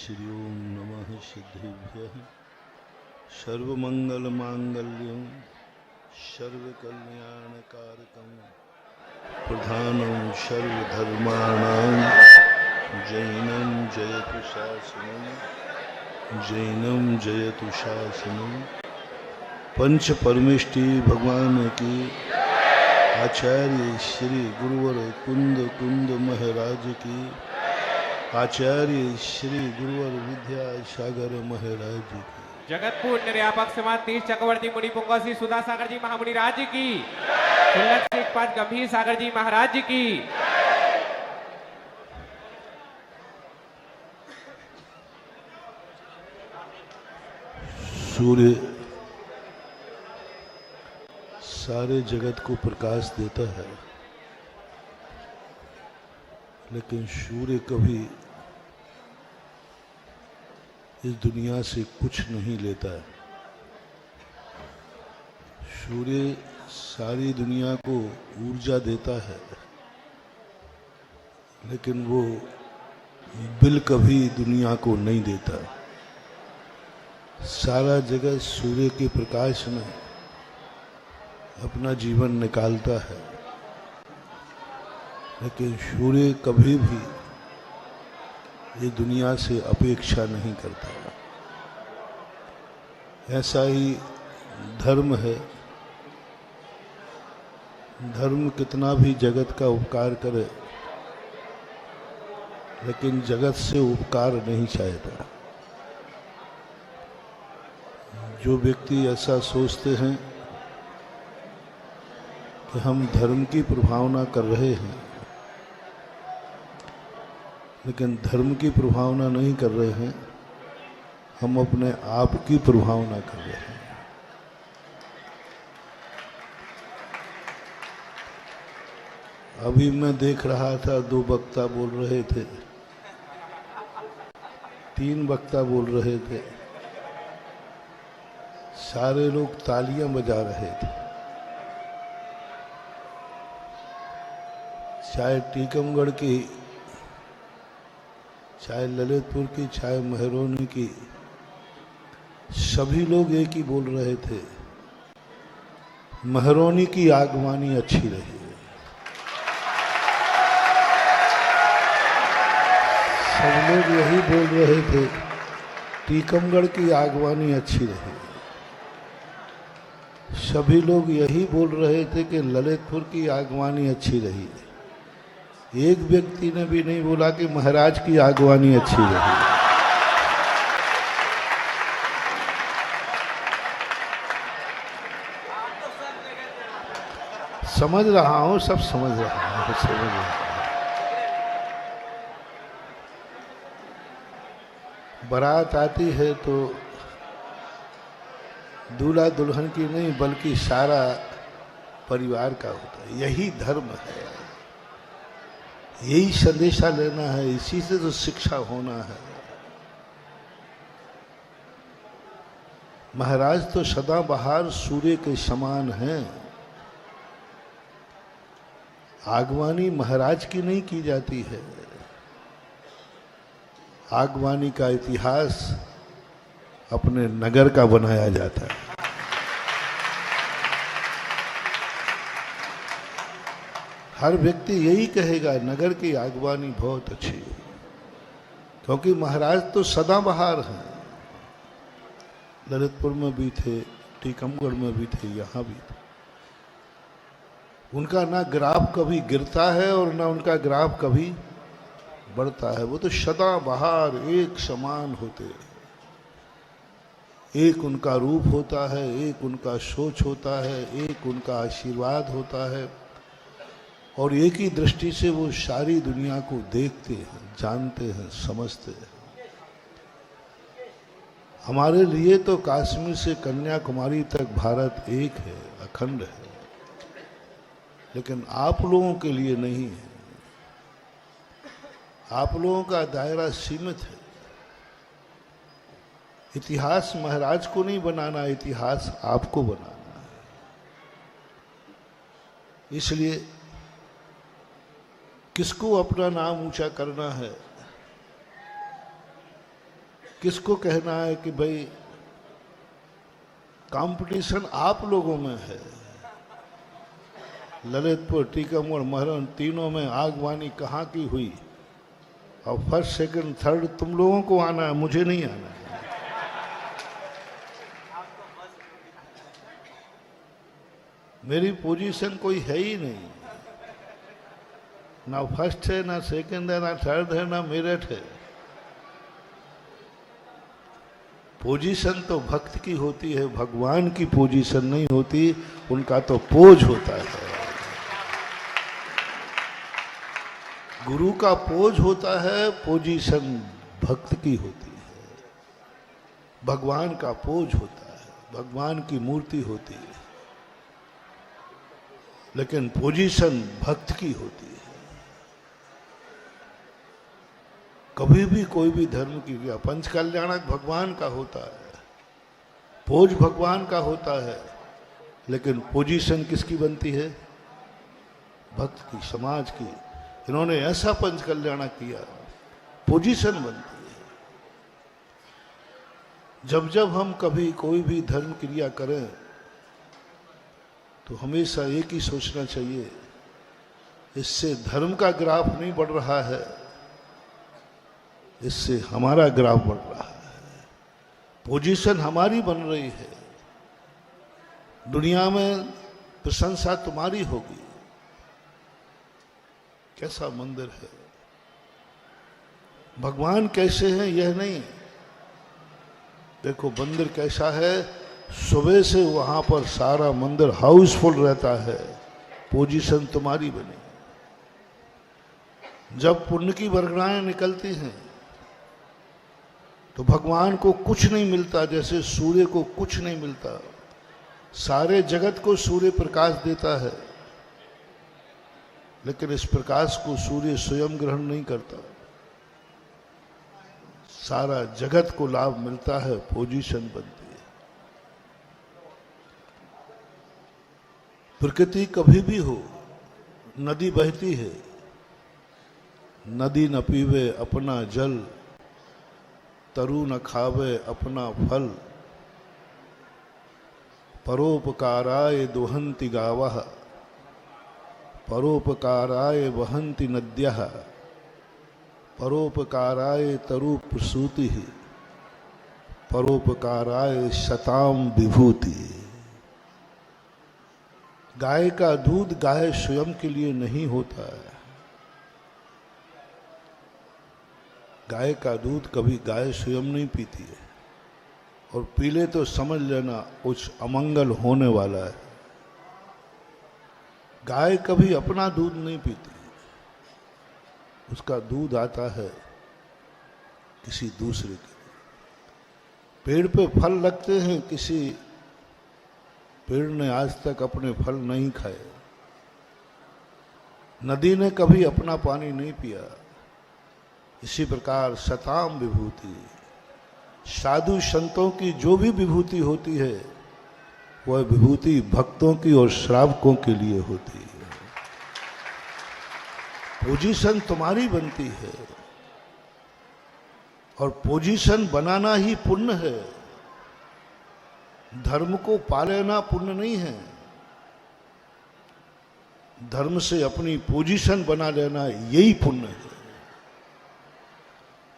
श्री ओम नमः सिद्धेभ्यः सर्वमंगलमांगल्यं सर्वकल्याणकारकं प्रधानं सर्वधर्माणां जैनं जयतु शासनं जैनं जयतु शासनं। पंच परमेष्टि भगवान की आचार्य श्री गुरुवर कुंद कुंद महाराज की आचार्य श्री गुरुवर विद्या सागर महाराज की जगतपुर निर्यापक समाज तीर्थ चक्रवर्ती मुनि पुंगव श्री सुधा सागर जी महामुनि राज की सुल्लभ सिखपाद गंभीर सागर जी महाराज की। सूर्य सारे जगत को प्रकाश देता है, लेकिन सूर्य कभी इस दुनिया से कुछ नहीं लेता है। सूर्य सारी दुनिया को ऊर्जा देता है, लेकिन वो बिल कभी दुनिया को नहीं देता। सारा जगत सूर्य के प्रकाश में अपना जीवन निकालता है, लेकिन सूर्य कभी भी ये दुनिया से अपेक्षा नहीं करता। ऐसा ही धर्म है। धर्म कितना भी जगत का उपकार करे, लेकिन जगत से उपकार नहीं चाहता। जो व्यक्ति ऐसा सोचते हैं कि हम धर्म की प्रभावना कर रहे हैं, लेकिन धर्म की प्रभावना नहीं कर रहे हैं, हम अपने आप की प्रभावना कर रहे हैं। अभी मैं देख रहा था, 2 वक्ता बोल रहे थे, 3 वक्ता बोल रहे थे, सारे लोग तालियां बजा रहे थे। चाहे टीकमगढ़ की, चाहे ललितपुर की, चाहे महरौनी की, सभी लोग एक ही बोल रहे थे, महरौनी की आगवानी अच्छी रही। सब लोग यही बोल रहे थे, टीकमगढ़ की आगवानी अच्छी रही। सभी लोग यही बोल रहे थे कि ललितपुर की आगवानी अच्छी रही। एक व्यक्ति ने भी नहीं बोला कि महाराज की आगवानी अच्छी रही। समझ रहा हूं, सब समझ रहा हूं, समझ रहा हूं। बारात आती है तो दूल्हा दुल्हन की नहीं, बल्कि सारा परिवार का होता है। यही धर्म है, यही संदेशा लेना है, इसी से तो शिक्षा होना है। महाराज तो सदाबहार सूर्य के समान हैं। आगवानी महाराज की नहीं की जाती है। आगवानी का इतिहास अपने नगर का बनाया जाता है। हर व्यक्ति यही कहेगा, नगर की आगवानी बहुत अच्छी है, क्योंकि महाराज तो सदाबहार हैं। ललितपुर में भी थे, टीकमगढ़ में भी थे, यहाँ भी थे। उनका ना ग्राफ कभी गिरता है और ना उनका ग्राफ कभी बढ़ता है। वो तो सदाबहार एक समान होते हैं। एक उनका रूप होता है, एक उनका सोच होता है, एक उनका आशीर्वाद होता है, और एक ही दृष्टि से वो सारी दुनिया को देखते हैं, जानते हैं, समझते हैं। हमारे लिए तो कश्मीर से कन्याकुमारी तक भारत एक है, अखंड है, लेकिन आप लोगों के लिए नहीं है। आप लोगों का दायरा सीमित है। इतिहास महाराज को नहीं बनाना, इतिहास आपको बनाना है। इसलिए किसको अपना नाम ऊंचा करना है, किसको कहना है कि भाई कंपटीशन आप लोगों में है। ललितपुर, टीकमगढ़, महरण तीनों में आगवानी कहाँ की हुई, और फर्स्ट सेकंड थर्ड तुम लोगों को आना है, मुझे नहीं आना है। मेरी पोजीशन कोई है ही नहीं, ना फर्स्ट है, ना सेकंड है, ना थर्ड है, ना मेरिट है। पोजीशन तो भक्त की होती है, भगवान की पोजीशन नहीं होती, उनका तो पोज होता है। गुरु का पोज होता है, पोजीशन भक्त की होती है। भगवान का पोज होता है, भगवान की मूर्ति होती है, लेकिन पोजीशन भक्त की होती है। कभी भी कोई भी धर्म की क्रिया पंच कल्याणक भगवान का होता है, पोज भगवान का होता है, लेकिन पोजीशन किसकी बनती है? भक्त की, समाज की। इन्होंने ऐसा पंच कल्याणक किया, पोजीशन बनती है। जब जब हम कभी कोई भी धर्म क्रिया करें तो हमेशा एक ही सोचना चाहिए, इससे धर्म का ग्राफ नहीं बढ़ रहा है, इससे हमारा ग्राफ बढ़ रहा है। पोजीशन हमारी बन रही है, दुनिया में प्रशंसा तुम्हारी होगी। कैसा मंदिर है, भगवान कैसे हैं यह नहीं, देखो मंदिर कैसा है। सुबह से वहां पर सारा मंदिर हाउसफुल रहता है, पोजीशन तुम्हारी बनी। जब पुण्य की बरगड़ाएं निकलती हैं तो भगवान को कुछ नहीं मिलता, जैसे सूर्य को कुछ नहीं मिलता। सारे जगत को सूर्य प्रकाश देता है, लेकिन इस प्रकाश को सूर्य स्वयं ग्रहण नहीं करता। सारा जगत को लाभ मिलता है, पोजीशन बनती है। प्रकृति कभी भी हो, नदी बहती है, नदी न पीवे अपना जल, तरु न खावे अपना फल, परोपकाराय दोहन्ति गावः, परोपकाराय वहन्ति नद्यः, परोपकाराय तरु प्रसूति, परोपकाराय शताम विभूति। गाय का दूध गाय स्वयं के लिए नहीं होता है। गाय का दूध कभी गाय स्वयं नहीं पीती है, और पी ले तो समझ लेना कुछ अमंगल होने वाला है। गाय कभी अपना दूध नहीं पीती, उसका दूध आता है किसी दूसरे के। पेड़ पे फल लगते हैं, किसी पेड़ ने आज तक अपने फल नहीं खाए। नदी ने कभी अपना पानी नहीं पिया। इसी प्रकार शताम विभूति, साधु संतों की जो भी विभूति होती है वह विभूति भक्तों की और श्रावकों के लिए होती है। पोजीशन तुम्हारी बनती है, और पोजीशन बनाना ही पुण्य है। धर्म को पा लेना पुण्य नहीं है, धर्म से अपनी पोजीशन बना लेना यही पुण्य है।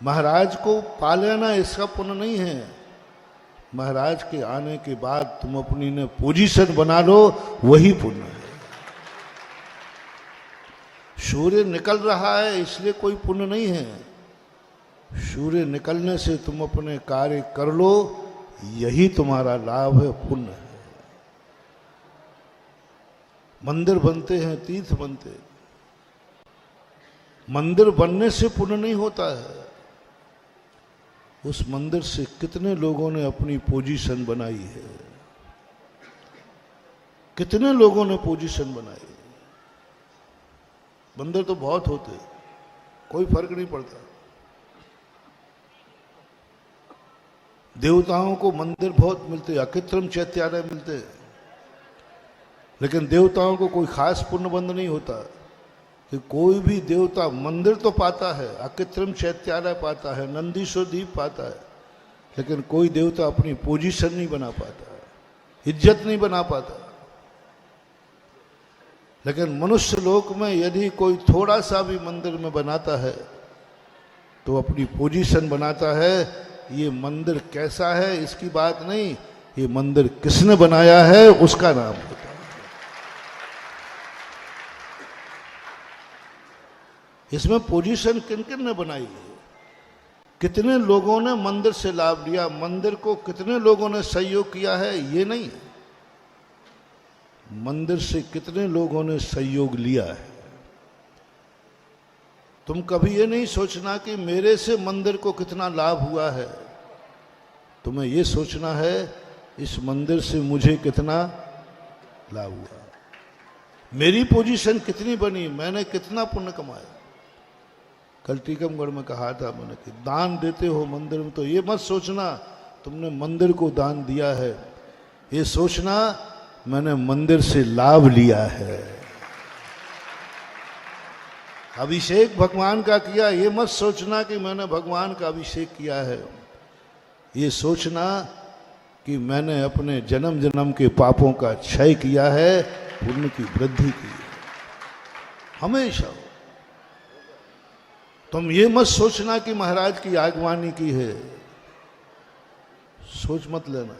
महाराज को पा लेना इसका पुण्य नहीं है, महाराज के आने के बाद तुम अपनी ने पोजीशन बना लो, वही पुण्य है। सूर्य निकल रहा है इसलिए कोई पुण्य नहीं है, सूर्य निकलने से तुम अपने कार्य कर लो, यही तुम्हारा लाभ है, पुण्य है। मंदिर बनते हैं, तीर्थ बनते हैं, मंदिर बनने से पुण्य नहीं होता है। उस मंदिर से कितने लोगों ने अपनी पोजीशन बनाई है, कितने लोगों ने पोजीशन बनाई। मंदिर तो बहुत होते, कोई फर्क नहीं पड़ता। देवताओं को मंदिर बहुत मिलते, अकृत्रिम चैत्यालय मिलते, लेकिन देवताओं को कोई खास पुण्यबंध नहीं होता कि कोई भी देवता मंदिर तो पाता है, अकृत्रिम चैत्यालय पाता है, नंदीश्वर द्वीप पाता है, लेकिन कोई देवता अपनी पोजीशन नहीं बना पाता, इज्जत नहीं बना पाता। लेकिन मनुष्य लोक में यदि कोई थोड़ा सा भी मंदिर में बनाता है तो अपनी पोजीशन बनाता है। ये मंदिर कैसा है इसकी बात नहीं, ये मंदिर किसने बनाया है उसका नाम होता है। इसमें पोजीशन किन किन ने बनाई है, कितने लोगों ने मंदिर से लाभ लिया, मंदिर को कितने लोगों ने सहयोग किया है, ये नहीं है, मंदिर से कितने लोगों ने सहयोग लिया है। तुम कभी ये नहीं सोचना कि मेरे से मंदिर को कितना लाभ हुआ है, तुम्हें ये सोचना है इस मंदिर से मुझे कितना लाभ हुआ, मेरी पोजीशन कितनी बनी, मैंने कितना पुण्य कमाया। कल टीकमगढ़ में कहा था मैंने कि दान देते हो मंदिर में तो ये मत सोचना तुमने मंदिर को दान दिया है, ये सोचना मैंने मंदिर से लाभ लिया है। अभिषेक भगवान का किया, ये मत सोचना कि मैंने भगवान का अभिषेक किया है, ये सोचना कि मैंने अपने जन्म जन्म के पापों का क्षय किया है, पुण्य की वृद्धि की है। हमेशा तुम ये मत सोचना कि महाराज की आगवानी की है, सोच मत लेना।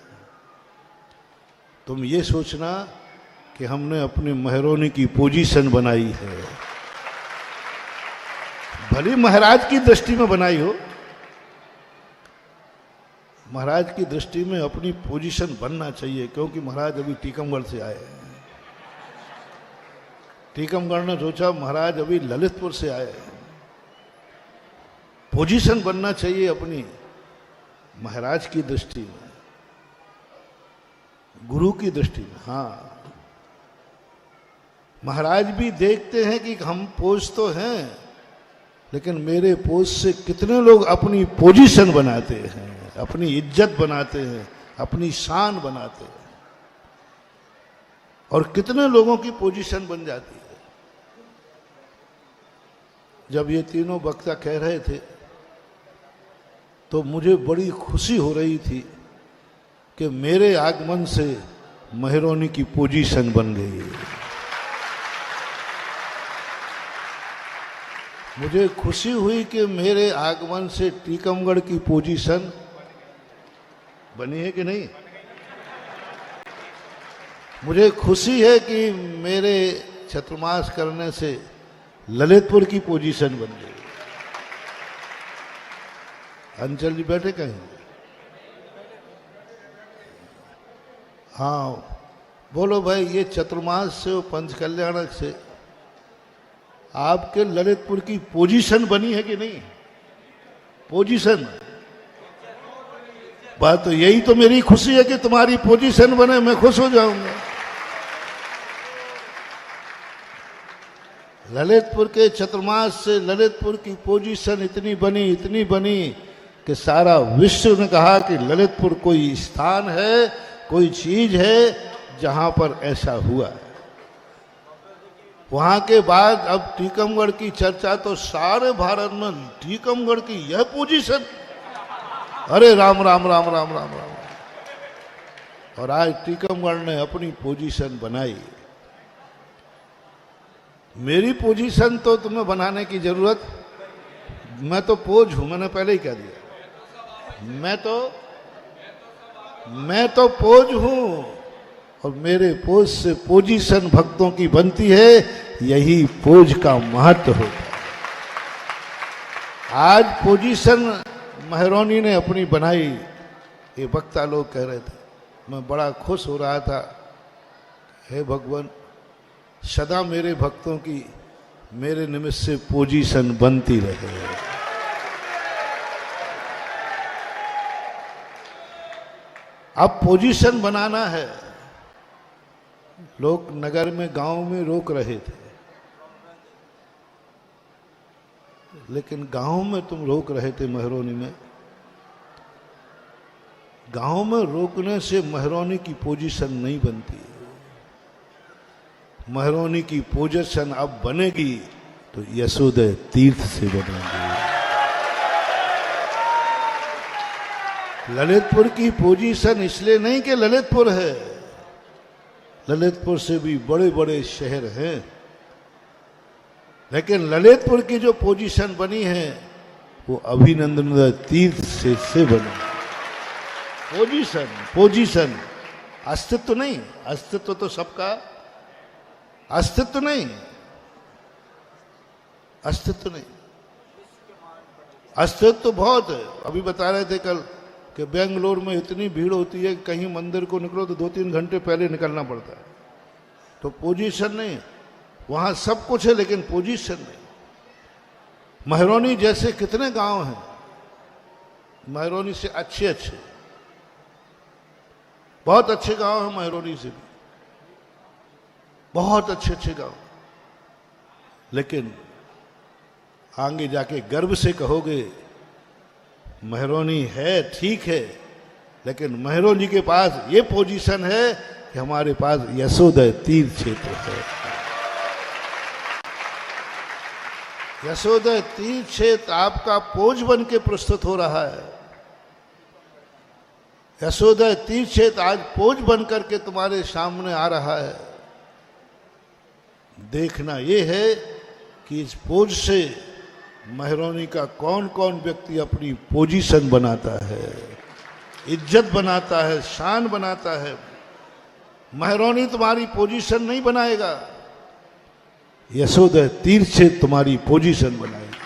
तुम ये सोचना कि हमने अपने महरोनी की पोजीशन बनाई है, भली महाराज की दृष्टि में बनाई हो, महाराज की दृष्टि में अपनी पोजीशन बनना चाहिए। क्योंकि महाराज अभी टीकमगढ़ से आए हैं, टीकमगढ़ ने सोचा महाराज अभी ललितपुर से आए हैं, पोजीशन बनना चाहिए अपनी महाराज की दृष्टि में, गुरु की दृष्टि में। हाँ, महाराज भी देखते हैं कि हम पोज तो हैं, लेकिन मेरे पोज से कितने लोग अपनी पोजीशन बनाते हैं, अपनी इज्जत बनाते हैं, अपनी शान बनाते हैं, और कितने लोगों की पोजीशन बन जाती है। जब ये तीनों वक्ता कह रहे थे तो मुझे बड़ी खुशी हो रही थी कि मेरे आगमन से महरोनी की पोजीशन बन गई। मुझे खुशी हुई कि मेरे आगमन से टीकमगढ़ की पोजीशन बनी है कि नहीं। मुझे खुशी है कि मेरे चतुर्मास करने से ललितपुर की पोजीशन बन गई। अंचल जी बैठे कहीं? हाँ बोलो भाई, ये चतुर्मास से पंच कल्याणक से आपके ललितपुर की पोजीशन बनी है कि नहीं? पोजीशन, बात तो यही तो मेरी खुशी है कि तुम्हारी पोजीशन बने, मैं खुश हो जाऊंगा। ललितपुर के चतुर्मास से ललितपुर की पोजीशन इतनी बनी कि सारा विश्व ने कहा कि ललितपुर कोई स्थान है, कोई चीज है जहां पर ऐसा हुआ है। वहां के बाद अब टीकमगढ़ की चर्चा तो सारे भारत में, टीकमगढ़ की यह पोजीशन, अरे राम राम राम राम राम राम। और आज टीकमगढ़ ने अपनी पोजीशन बनाई। मेरी पोजीशन तो तुम्हें बनाने की जरूरत, मैं तो पोज हूं, मैंने पहले ही कह दिया, मैं तो पोज हूं, और मेरे पोज से पोजीशन भक्तों की बनती है, यही पोज का महत्व होता है। आज पोजीशन महरोनी ने अपनी बनाई, ये वक्ता लोग कह रहे थे, मैं बड़ा खुश हो रहा था। हे भगवान, सदा मेरे भक्तों की मेरे निमित्त से पोजीशन बनती रहे। अब पोजीशन बनाना है। लोग नगर में, गांव में रोक रहे थे, लेकिन गांव में तुम रोक रहे थे महरोनी में। गांव में रोकने से महरोनी की पोजीशन नहीं बनती है। महरोनी की पोजीशन अब बनेगी तो यशोदय तीर्थ से बनेगी। ललितपुर की पोजीशन इसलिए नहीं कि ललितपुर है, ललितपुर से भी बड़े बड़े शहर हैं, लेकिन ललितपुर की जो पोजीशन बनी है वो अभिनंदन तीर्थ से बनी। पोजीशन अस्तित्व नहीं, अस्तित्व तो सबका, अस्तित्व नहीं, अस्तित्व नहीं, अस्तित्व तो बहुत है। अभी बता रहे थे कल कि बेंगलोर में इतनी भीड़ होती है, कहीं मंदिर को निकलो तो 2-3 घंटे पहले निकलना पड़ता है। तो पोजीशन नहीं, वहां सब कुछ है लेकिन पोजीशन नहीं। महरौनी जैसे कितने गांव हैं, महरौनी से अच्छे अच्छे, बहुत अच्छे गांव हैं महरौनी से भी, बहुत अच्छे अच्छे गांव, लेकिन आगे जाके गर्व से कहोगे महरौनी है, ठीक है, लेकिन महरौनी के पास ये पोजीशन है कि हमारे पास यशोदय तीर्थ क्षेत्र है। यशोदय तीर्थ क्षेत्र आपका पोज बन के प्रस्तुत हो रहा है। यशोदय तीर्थ क्षेत्र आज पोज बन करके तुम्हारे सामने आ रहा है। देखना यह है कि इस पोज से महरौनी का कौन कौन व्यक्ति अपनी पोजीशन बनाता है, इज्जत बनाता है, शान बनाता है। महरौनी तुम्हारी पोजीशन नहीं बनाएगा, यशोदय तीर्थ से तुम्हारी पोजीशन बनाएगी।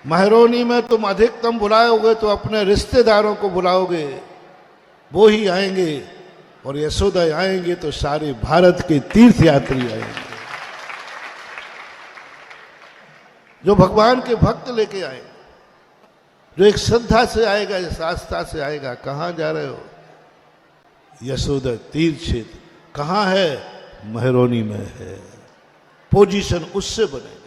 महरौनी में तुम अधिकतम बुलाओगे तो अपने रिश्तेदारों को बुलाओगे, वो ही आएंगे, और यशोदय आएंगे तो सारे भारत के तीर्थ यात्री आएंगे, जो भगवान के भक्त लेके आए, जो एक श्रद्धा से आएगा, इस आस्था से आएगा। कहां जा रहे हो? यशोदय तीर्थ क्षेत्र कहां है? महरौनी में है। पोजीशन उससे बनेगी।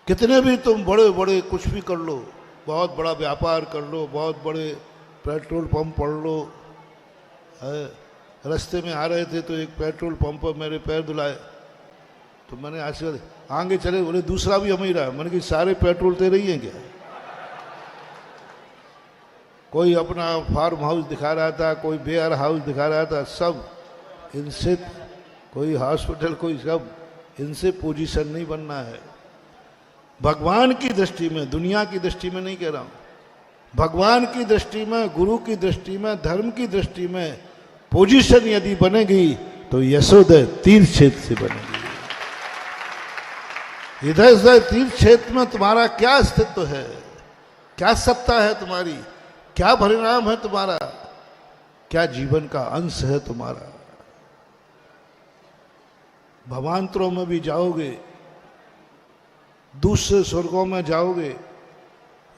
कितने भी तुम बड़े बड़े कुछ भी कर लो, बहुत बड़ा व्यापार कर लो, बहुत बड़े पेट्रोल पंप पढ़ लो। रास्ते में आ रहे थे तो एक पेट्रोल पंप पर मेरे पैर धुलाए, तो मैंने आशीर्वाद, आगे चले, बोले दूसरा भी हम ही रहा। मैंने कि सारे पेट्रोल तेरे ही हैं क्या? कोई अपना फार्म हाउस दिखा रहा था, कोई वेयर हाउस दिखा रहा था, सब इनसे, कोई हॉस्पिटल, कोई सब, इनसे पोजीशन नहीं बनना है। भगवान की दृष्टि में, दुनिया की दृष्टि में नहीं कह रहा हूं, भगवान की दृष्टि में, गुरु की दृष्टि में, धर्म की दृष्टि में पोजीशन यदि बनेगी तो यशोदय तीर्थ क्षेत्र से बनेगी। यशोदय तीर्थ क्षेत्र में तुम्हारा क्या अस्तित्व है, क्या सत्ता है तुम्हारी, क्या परिणाम है तुम्हारा, क्या जीवन का अंश है तुम्हारा। भवांतरों में भी जाओगे, दूसरे स्वर्गों में जाओगे,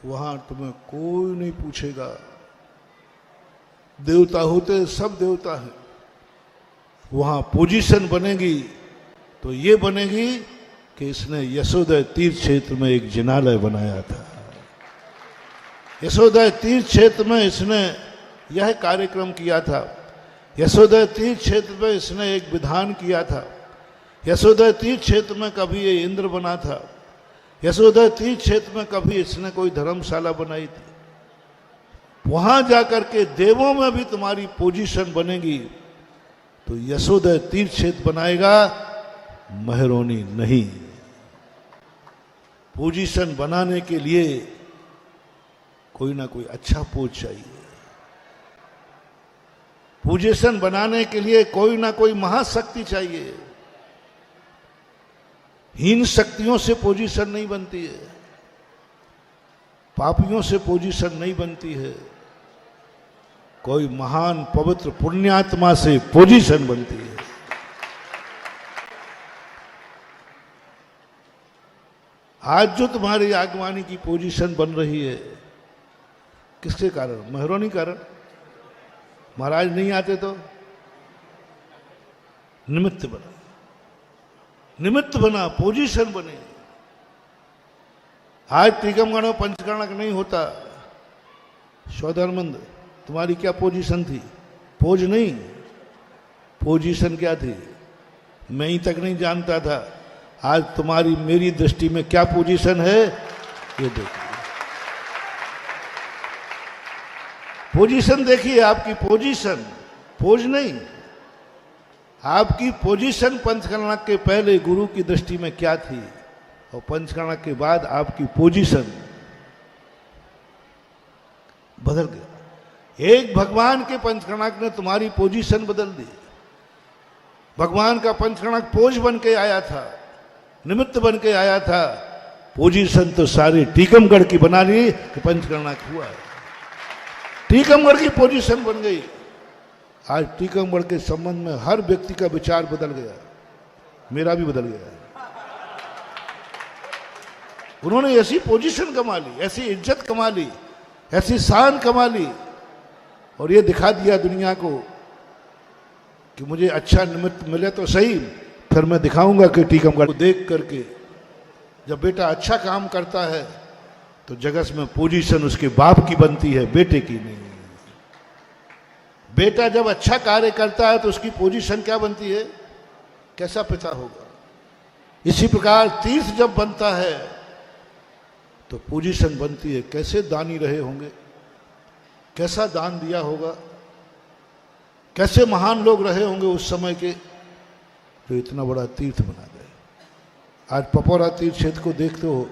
वहां तुम्हें कोई नहीं पूछेगा। देवता होते सब देवता हैं। वहां पोजीशन बनेगी तो ये बनेगी कि इसने यशोदय तीर्थ क्षेत्र में एक जिनालय बनाया था। यशोदय तीर्थ क्षेत्र में इसने यह कार्यक्रम किया था। यशोदय तीर्थ क्षेत्र में इसने एक विधान किया था। यशोदय तीर्थ क्षेत्र में कभी ये इंद्र बना था। यशोदय तीर्थ क्षेत्र में कभी इसने कोई धर्मशाला बनाई थी। वहां जाकर के देवों में भी तुम्हारी पोजीशन बनेगी तो यशोदय तीर्थ क्षेत्र बनाएगा, महरौनी नहीं। पोजीशन बनाने के लिए कोई ना कोई अच्छा पोज चाहिए। पोजीशन बनाने के लिए कोई ना कोई महाशक्ति चाहिए। हीन शक्तियों से पोजीशन नहीं बनती है, पापियों से पोजीशन नहीं बनती है, कोई महान पवित्र पुण्यात्मा से पोजीशन बनती है। आज जो तुम्हारी आगवानी की पोजीशन बन रही है, किसके कारण? महरौनी कारण। महाराज नहीं आते तो निमित्त बना, निमित्त बना, पोजीशन बने। आज टीकमगढ़ में पंचकर्णक नहीं होता। सौधर्मंद, तुम्हारी क्या पोजीशन थी? पोज नहीं, पोजीशन क्या थी? मैं ही तक नहीं जानता था। आज तुम्हारी मेरी दृष्टि में क्या पोजीशन है ये देखिए। पोजीशन देखिए, आपकी पोजीशन, पोज नहीं, आपकी पोजीशन पंचकर्णा के पहले गुरु की दृष्टि में क्या थी और पंचकर्णा के बाद आपकी पोजीशन बदल गया। एक भगवान के पंचकर्णक ने तुम्हारी पोजीशन बदल दी। भगवान का पंचकर्णक पोज बन के आया था, निमित्त बन के आया था, पोजीशन तो सारी टीकमगढ़ की बना ली कि पंचकर्णक हुआ है। टीकमगढ़ की पोजीशन बन गई। आज टीकमगढ़ के संबंध में हर व्यक्ति का विचार बदल गया, मेरा भी बदल गया। उन्होंने ऐसी पोजीशन कमा ली, ऐसी इज्जत कमा ली, ऐसी शान कमा ली और ये दिखा दिया दुनिया को कि मुझे अच्छा निमित्त मिले तो सही, फिर मैं दिखाऊंगा कि टीकमगढ़ को देख करके जब बेटा अच्छा काम करता है तो जगत में पोजीशन उसके बाप की बनती है, बेटे की नहीं। बेटा जब अच्छा कार्य करता है तो उसकी पोजीशन क्या बनती है, कैसा पिता होगा। इसी प्रकार तीर्थ जब बनता है तो पोजीशन बनती है, कैसे दानी रहे होंगे, कैसा दान दिया होगा, कैसे महान लोग रहे होंगे उस समय के जो इतना बड़ा तीर्थ बना गए। आज पपौरा तीर्थ क्षेत्र को देखते हो,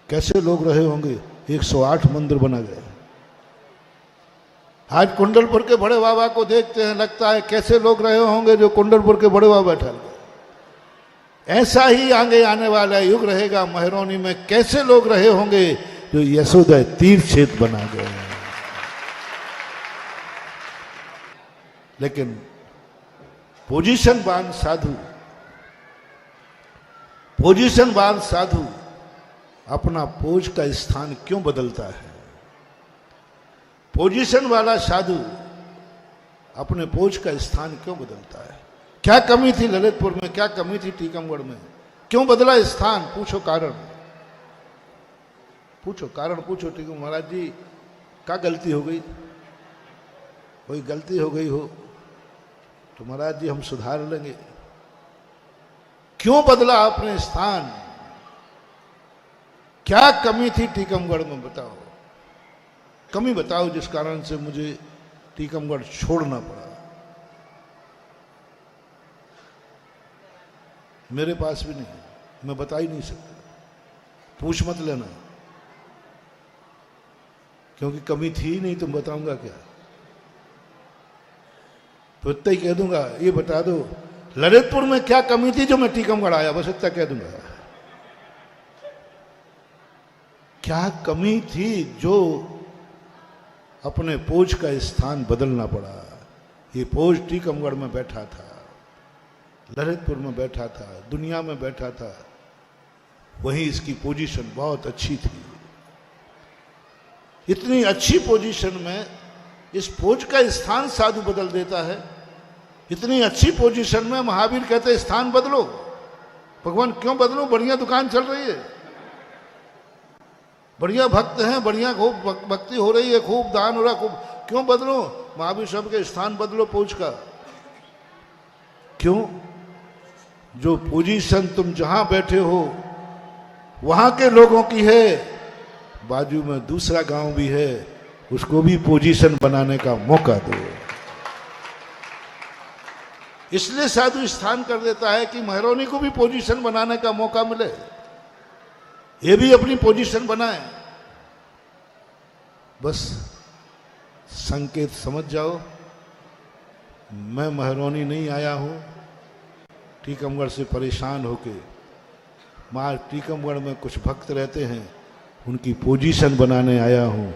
कैसे लोग रहे होंगे, 108 मंदिर बना गए। आज कुंडलपुर के बड़े बाबा को देखते हैं, लगता है कैसे लोग रहे होंगे जो कुंडलपुर के बड़े बाबा ठहर गए। ऐसा ही आगे आने वाला युग रहेगा महरौनी में, कैसे लोग रहे होंगे जो यशोदा तीर्थ क्षेत्र बना गए। लेकिन पोजीशनवान साधु, पोजीशनवान साधु अपना पोज का स्थान क्यों बदलता है? पोजीशन वाला साधु अपने पोज का स्थान क्यों बदलता है? क्या कमी थी ललितपुर में, क्या कमी थी टीकमगढ़ में, क्यों बदला स्थान? पूछो कारण, पूछो कारण, पूछो। टीकम महाराज जी क्या गलती हो गई? कोई गलती हो गई हो तो महाराज जी हम सुधार लेंगे। क्यों बदला अपने स्थान? क्या कमी थी टीकमगढ़ में, बताओ। कमी बताओ जिस कारण से मुझे टीकमगढ़ छोड़ना पड़ा। मेरे पास भी नहीं, मैं बता ही नहीं सकता, पूछ मत लेना, क्योंकि कमी थी ही नहीं, तुम बताऊंगा क्या? तो इतना ही कह दूंगा, ये बता दो ललितपुर में क्या कमी थी जो मैं टीकमगढ़ आया, बस इतना कह दूंगा। क्या कमी थी जो अपने पोज का स्थान बदलना पड़ा? ये पोज टीकमगढ़ में बैठा था, ललितपुर में बैठा था, दुनिया में बैठा था, वहीं इसकी पोजीशन बहुत अच्छी थी। इतनी अच्छी पोजीशन में इस पोज का स्थान साधु बदल देता है। इतनी अच्छी पोजीशन में महावीर कहते स्थान बदलो। भगवान क्यों बदलो? बढ़िया दुकान चल रही है, बढ़िया भक्त हैं, बढ़िया खूब भक्ति हो रही है, खूब दान हो रहा, खूब, क्यों बदलो? महावीर सब के स्थान बदलो पोज का। क्यों? जो पोजीशन तुम जहां बैठे हो वहां के लोगों की है, बाजू में दूसरा गांव भी है, उसको भी पोजीशन बनाने का मौका दो। इसलिए साधु स्थान कर देता है कि महरौनी को भी पोजीशन बनाने का मौका मिले, ये भी अपनी पोजीशन बनाए। बस संकेत समझ जाओ, मैं महरौनी नहीं आया हूं टीकमगढ़ से परेशान होके। मां टीकमगढ़ में कुछ भक्त रहते हैं, उनकी पोजीशन बनाने आया हूं,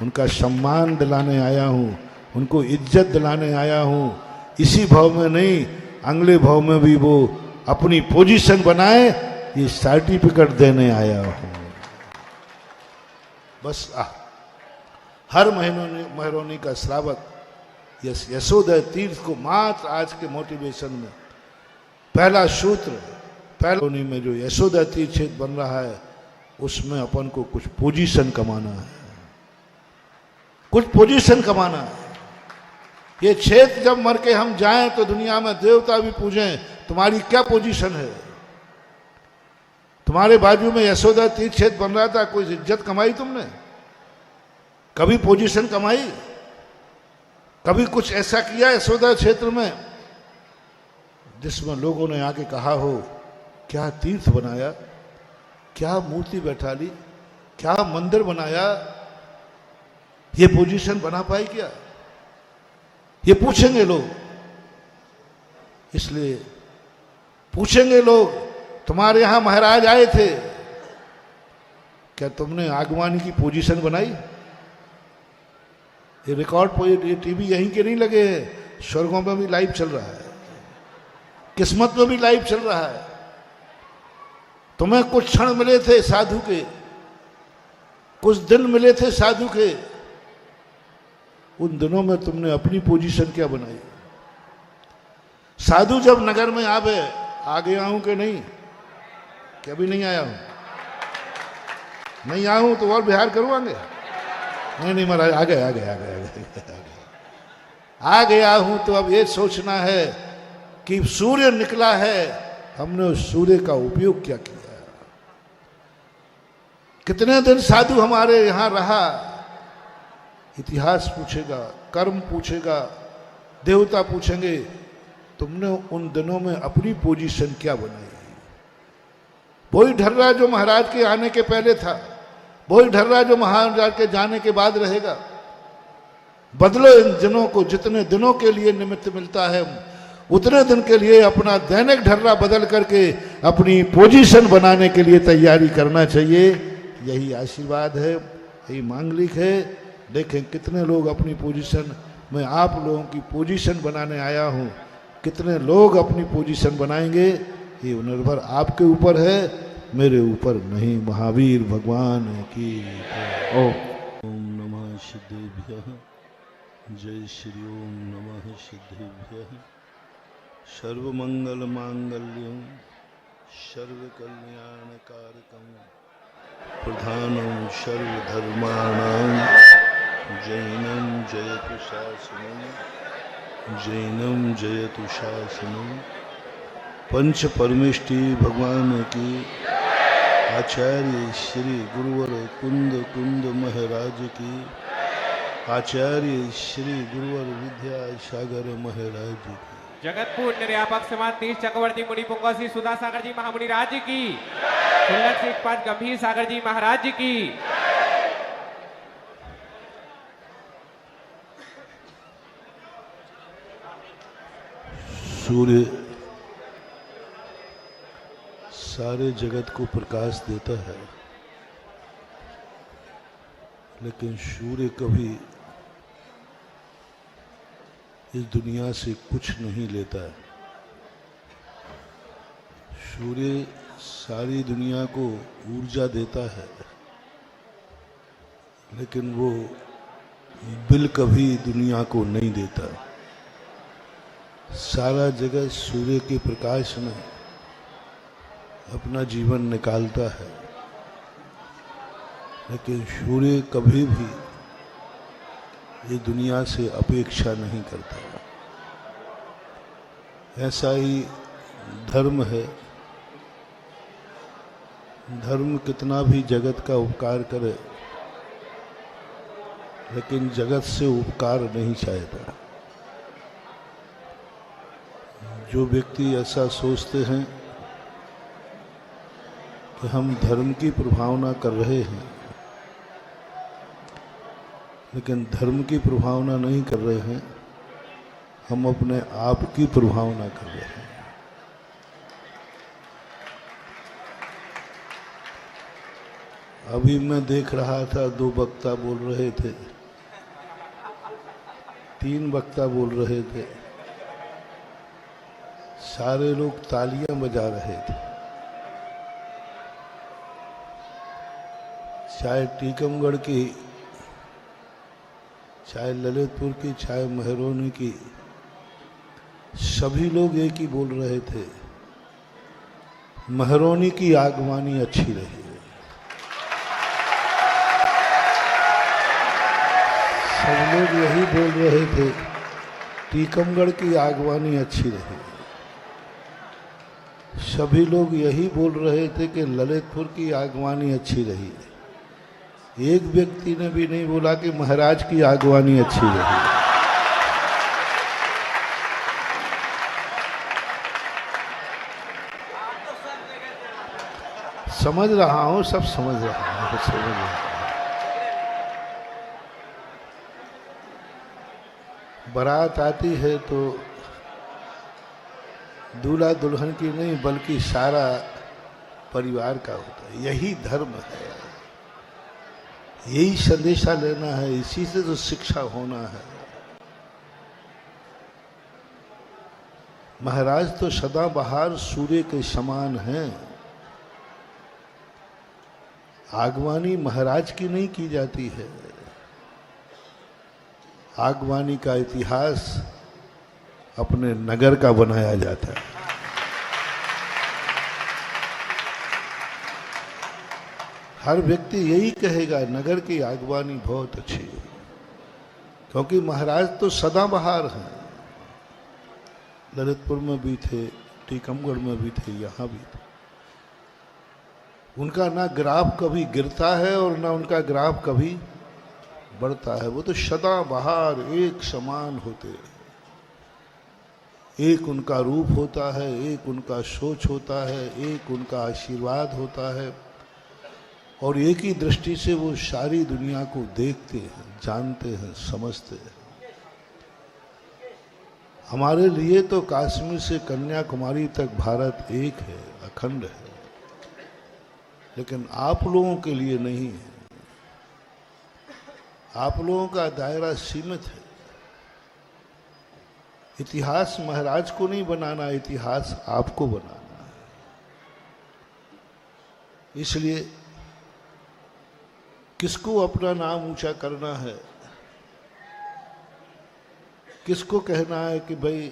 उनका सम्मान दिलाने आया हूं, उनको इज्जत दिलाने आया हूं। इसी भाव में नहीं, अगले भाव में भी वो अपनी पोजीशन बनाए, ये सर्टिफिकेट देने आया हूं। बस हर महरौनी का श्रावक यशोदा तीर्थ को मात्र आज के मोटिवेशन में पहला सूत्र, पहला में जो यशोदा तीर्थ क्षेत्र बन रहा है उसमें अपन को कुछ पोजीशन कमाना है, कुछ पोजीशन कमाना है। ये क्षेत्र जब मर के हम जाएं तो दुनिया में देवता भी पूजें, तुम्हारी क्या पोजीशन है? तुम्हारे बाजू में यशोदा तीर्थ क्षेत्र बन रहा था, कोई इज्जत कमाई तुमने? कभी पोजीशन कमाई, कभी कुछ ऐसा किया यशोदा क्षेत्र में जिसमें लोगों ने आके कहा हो क्या तीर्थ बनाया, क्या मूर्ति बैठा ली, क्या मंदिर बनाया, ये पोजीशन बना पाई क्या? ये पूछेंगे लोग। इसलिए पूछेंगे लोग, तुम्हारे यहां महाराज आए थे, क्या तुमने आगवानी की पोजीशन बनाई? ये रिकॉर्ड ये टीवी यहीं के नहीं लगे हैं, स्वर्गों में भी लाइव चल रहा है, किस्मत में भी लाइव चल रहा है। तुम्हें कुछ क्षण मिले थे साधु के, कुछ दिन मिले थे साधु के, उन दिनों में तुमने अपनी पोजीशन क्या बनाई? साधु जब नगर में आवे, आ गया हूं कि नहीं, कि अभी नहीं आया हूं? नहीं आया हूं तो और बिहार करवाएंगे? नहीं महाराज, आ गए आ गया हूं। तो अब ये सोचना है कि सूर्य निकला है, हमने उस सूर्य का उपयोग क्या किया? कितने दिन साधु हमारे यहां रहा? इतिहास पूछेगा, कर्म पूछेगा, देवता पूछेंगे, तुमने उन दिनों में अपनी पोजीशन क्या बनाई? वही ढर्रा जो महाराज के आने के पहले था, वही ढर्रा जो महाराज के जाने के बाद रहेगा। बदलो इन दिनों को, जितने दिनों के लिए निमित्त मिलता है उतने दिन के लिए अपना दैनिक ढर्रा बदल करके अपनी पोजीशन बनाने के लिए तैयारी करना चाहिए। यही आशीर्वाद है, यही मांगलिक है। देखें कितने लोग अपनी पोजीशन, मैं आप लोगों की पोजीशन बनाने आया हूं, कितने लोग अपनी पोजीशन बनाएंगे ये निर्भर आपके ऊपर है, मेरे ऊपर नहीं। महावीर भगवान की ओम नमः सिद्धेभ्यः। जय श्री ओम नमः सिद्धेभ्यः। सर्वमंगल मांगल्यं सर्वकल्याणकारकं प्रधानं सर्वधर्माणां जैनं जयतु शासनं, जैनं जयतु शासनं। पंच परमेष्टि भगवान की, आचार्य श्री गुरुवर कुंद महाराज की, आचार्य श्री गुरुवर विद्यासागर महाराज की। जगतपुर निर्यापक समाज तीर्थ चक्रवर्ती मुनि पुंगव श्री सुधा सागर जी महामुनि राज की, सुल्लक सिखपाद गंभीर सागर जी महाराज की। सूर्य सारे जगत को प्रकाश देता है, लेकिन सूर्य कभी इस दुनिया से कुछ नहीं लेता है। सूर्य सारी दुनिया को ऊर्जा देता है, लेकिन वो बिल कभी दुनिया को नहीं देता। सारा जगत सूर्य के प्रकाश में अपना जीवन निकालता है, लेकिन सूर्य कभी भी ये दुनिया से अपेक्षा नहीं करता। ऐसा ही धर्म है। धर्म कितना भी जगत का उपकार करे, लेकिन जगत से उपकार नहीं चाहता। जो व्यक्ति ऐसा सोचते हैं कि हम धर्म की प्रभावना कर रहे हैं, लेकिन धर्म की प्रभावना नहीं कर रहे हैं, हम अपने आप की प्रभावना कर रहे हैं। अभी मैं देख रहा था, 2 वक्ता बोल रहे थे, 3 वक्ता बोल रहे थे, सारे लोग तालियां बजा रहे थे। चाहे टीकमगढ़ की, चाहे ललितपुर की, चाहे महरौनी की, सभी लोग एक ही बोल रहे थे, महरौनी की आगवानी अच्छी रही। सब लोग यही बोल रहे थे, टीकमगढ़ की आगवानी अच्छी रही। सभी लोग यही बोल रहे थे कि ललितपुर की आगवानी अच्छी रही। एक व्यक्ति ने भी नहीं बोला कि महाराज की आगवानी अच्छी रही। समझ रहा हूं, सब समझ रहा हूं, समझ रहा हूं। बारात आती है तो दूल्हा दुल्हन की नहीं बल्कि सारा परिवार का होता है। यही धर्म है, यही संदेशा लेना है, इसी से तो शिक्षा होना है। महाराज तो सदाबहार सूर्य के समान हैं। आगवानी महाराज की नहीं की जाती है। आगवानी का इतिहास अपने नगर का बनाया जाता है। हर व्यक्ति यही कहेगा नगर की आगवानी बहुत अच्छी है, क्योंकि महाराज तो सदाबहार हैं। ललितपुर में भी थे, टीकमगढ़ में भी थे, यहाँ भी थे। उनका ना ग्राफ कभी गिरता है और ना उनका ग्राफ कभी बढ़ता है। वो तो सदाबहार एक समान होते हैं। एक उनका रूप होता है, एक उनका सोच होता है, एक उनका आशीर्वाद होता है, और एक ही दृष्टि से वो सारी दुनिया को देखते हैं, जानते हैं, समझते हैं। हमारे लिए तो कश्मीर से कन्याकुमारी तक भारत एक है, अखंड है, लेकिन आप लोगों के लिए नहीं है। आप लोगों का दायरा सीमित है। इतिहास महाराज को नहीं बनाना, इतिहास आपको बनाना है। इसलिए किसको अपना नाम ऊंचा करना है, किसको कहना है कि भाई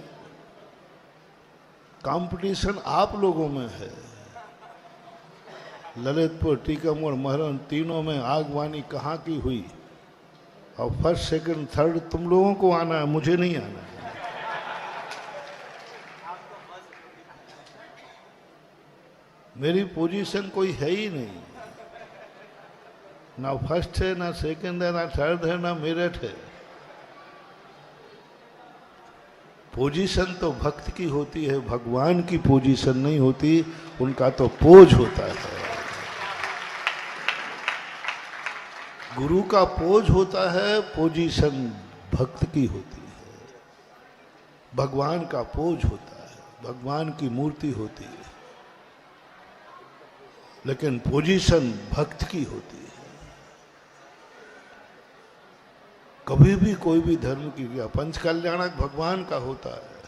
कंपटीशन आप लोगों में है। ललितपुर, टीकमगढ़, महरण तीनों में आगवानी कहाँ की हुई, और फर्स्ट सेकंड थर्ड तुम लोगों को आना है, मुझे नहीं आना है। मेरी पोजीशन कोई है ही नहीं, ना फर्स्ट है, ना सेकंड है, ना थर्ड है, ना मेरिट है। पोजीशन तो भक्त की होती है, भगवान की पोजीशन नहीं होती, उनका तो पोज होता है। गुरु का पोज होता है, पोजीशन भक्त की होती है। भगवान का पोज होता है, भगवान की मूर्ति होती है, लेकिन पोजीशन भक्त की होती है। कभी भी कोई भी धर्म की क्रिया पंच कल्याणक भगवान का होता है,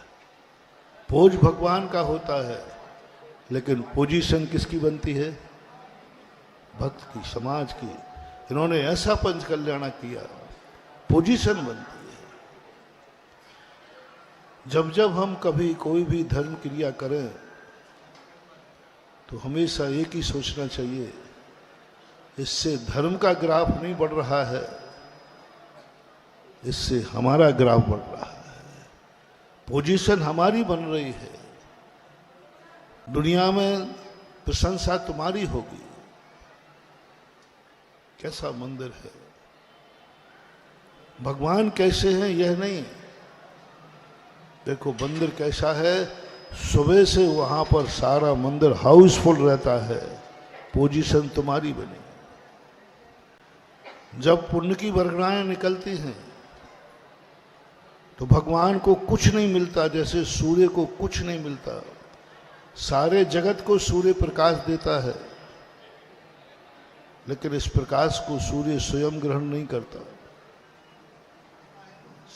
पोज भगवान का होता है, लेकिन पोजीशन किसकी बनती है? भक्त की, समाज की। इन्होंने ऐसा पंच कल्याणक किया, पोजीशन बनती है। जब जब हम कभी कोई भी धर्म क्रिया करें तो हमेशा एक ही सोचना चाहिए, इससे धर्म का ग्राफ नहीं बढ़ रहा है, इससे हमारा ग्राफ बढ़ रहा है। पोजीशन हमारी बन रही है, दुनिया में प्रशंसा तुम्हारी होगी। कैसा मंदिर है, भगवान कैसे हैं यह नहीं, देखो मंदिर कैसा है। सुबह से वहां पर सारा मंदिर हाउसफुल रहता है, पोजीशन तुम्हारी बनी। जब पुण्य की बरगड़ाएं निकलती हैं तो भगवान को कुछ नहीं मिलता, जैसे सूर्य को कुछ नहीं मिलता। सारे जगत को सूर्य प्रकाश देता है, लेकिन इस प्रकाश को सूर्य स्वयं ग्रहण नहीं करता।